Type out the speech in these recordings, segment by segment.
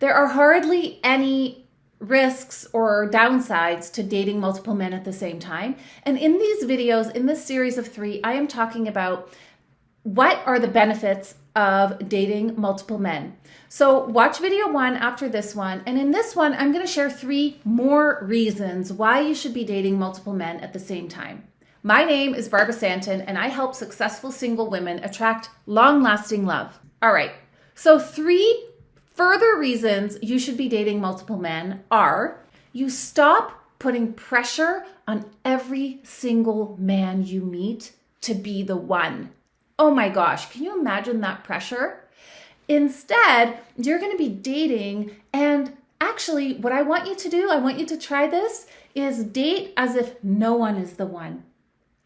There are hardly any risks or downsides to dating multiple men at the same time. And in these videos, in this series of 3, I am talking about what are the benefits of dating multiple men. So watch video 1 after this one. And in this one, I'm going to share 3 more reasons why you should be dating multiple men at the same time. My name is Barbara Santen, and I help successful single women attract long-lasting love. All right, so 3 further reasons you should be dating multiple men are: you stop putting pressure on every single man you meet to be the one. Oh my gosh, can you imagine that pressure? Instead, you're going to be dating, and actually what I want you to do, I want you to try this, is date as if no one is the one.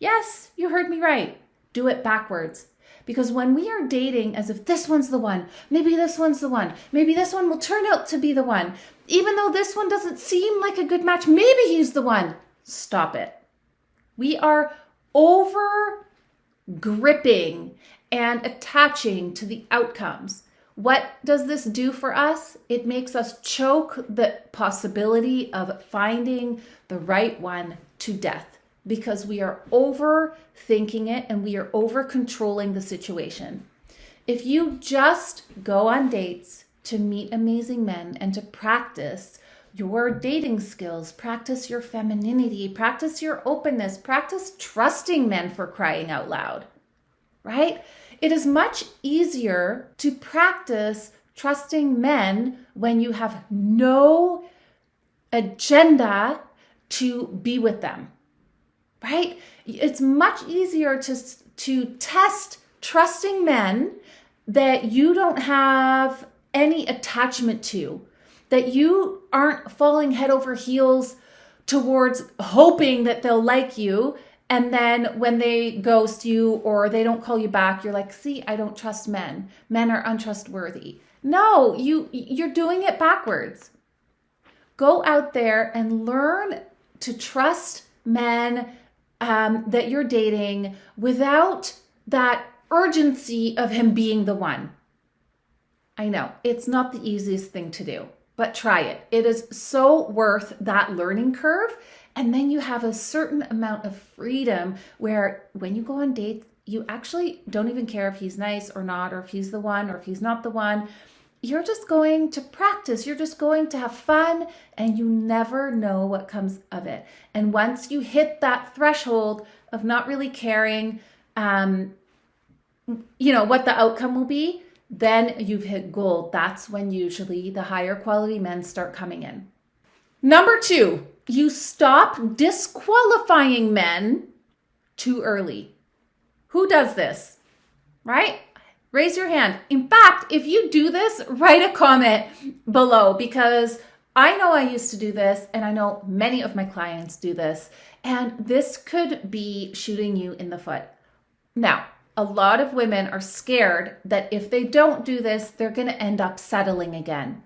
Yes, you heard me right. Do it backwards. Because when we are dating as if this one's the one, maybe this one's the one, maybe this one will turn out to be the one, even though this one doesn't seem like a good match, maybe he's the one. Stop it. We are over gripping and attaching to the outcomes. What does this do for us? It makes us choke the possibility of finding the right one to death, because we are overthinking it and we are over controlling the situation. If you just go on dates to meet amazing men and to practice your dating skills, practice your femininity, practice your openness, practice trusting men, for crying out loud, right? It is much easier to practice trusting men when you have no agenda to be with them. Right? It's much easier to test trusting men that you don't have any attachment to, that you aren't falling head over heels towards hoping that they'll like you. And then when they ghost you or they don't call you back, you're like, see, I don't trust men. Men are untrustworthy. No, you're doing it backwards. Go out there and learn to trust men that you're dating without that urgency of him being the one. I know it's not the easiest thing to do, but try it. It is so worth that learning curve. And then you have a certain amount of freedom where when you go on dates, you actually don't even care if he's nice or not, or if he's the one or if he's not the one. You're just going to practice. You're just going to have fun, and you never know what comes of it. And once you hit that threshold of not really caring, what the outcome will be, then you've hit gold. That's when usually the higher quality men start coming in. Number 2, you stop disqualifying men too early. Who does this, right? Raise your hand. In fact, if you do this, write a comment below, because I know I used to do this, and I know many of my clients do this, and this could be shooting you in the foot. Now, a lot of women are scared that if they don't do this, they're going to end up settling again.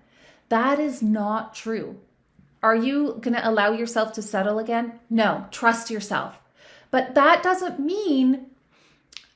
That is not true. Are you going to allow yourself to settle again? No, trust yourself. But that doesn't mean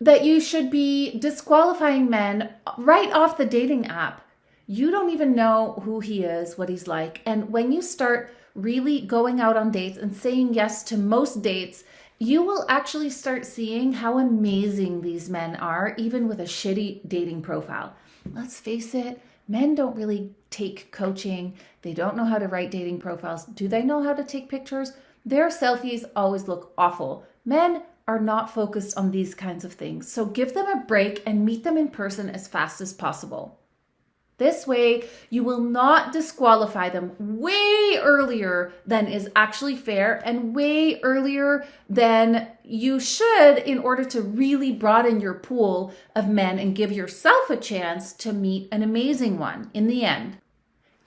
that you should be disqualifying men right off the dating app. You don't even know who he is, what he's like. And when you start really going out on dates and saying yes to most dates, you will actually start seeing how amazing these men are, even with a shitty dating profile. Let's face it, men don't really take coaching. They don't know how to write dating profiles. Do they know how to take pictures? Their selfies always look awful. Men are not focused on these kinds of things. So give them a break and meet them in person as fast as possible. This way, you will not disqualify them way earlier than is actually fair and way earlier than you should, in order to really broaden your pool of men and give yourself a chance to meet an amazing one in the end.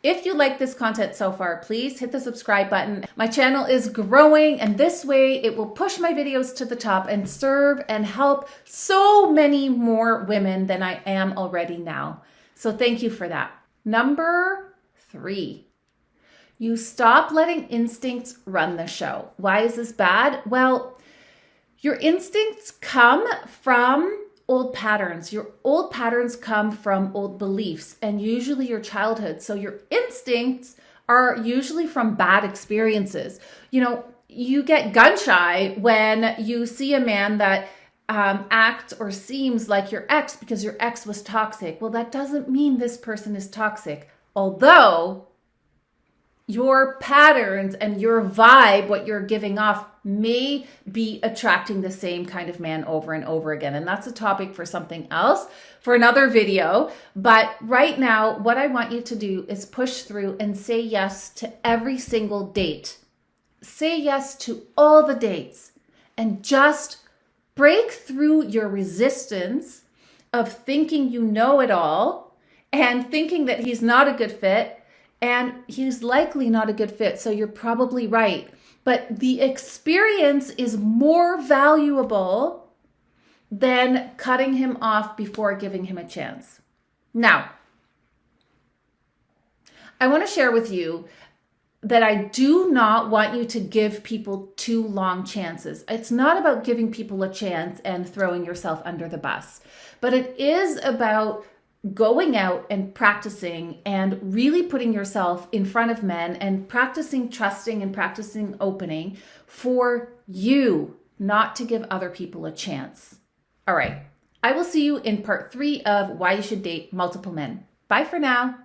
If you like this content so far, please hit the subscribe button. My channel is growing, and this way it will push my videos to the top and serve and help so many more women than I am already now. So thank you for that. Number 3, you stop letting instincts run the show. Why is this bad? Well, your instincts come from old patterns. Your old patterns come from old beliefs and usually your childhood. So your instincts are usually from bad experiences. You know, you get gun shy when you see a man that acts or seems like your ex because your ex was toxic. Well, that doesn't mean this person is toxic. Although your patterns and your vibe, what you're giving off, may be attracting the same kind of man over and over again. And that's a topic for something else, for another video. But right now, what I want you to do is push through and say yes to every single date. Say yes to all the dates and just break through your resistance of thinking you know it all and thinking that he's not a good fit. And he's likely not a good fit, so you're probably right. But the experience is more valuable than cutting him off before giving him a chance. Now, I want to share with you that I do not want you to give people too long chances. It's not about giving people a chance and throwing yourself under the bus, but it is about going out and practicing and really putting yourself in front of men and practicing trusting and practicing opening for you, not to give other people a chance. All right. I will see you in part 3 of why you should date multiple men. Bye for now.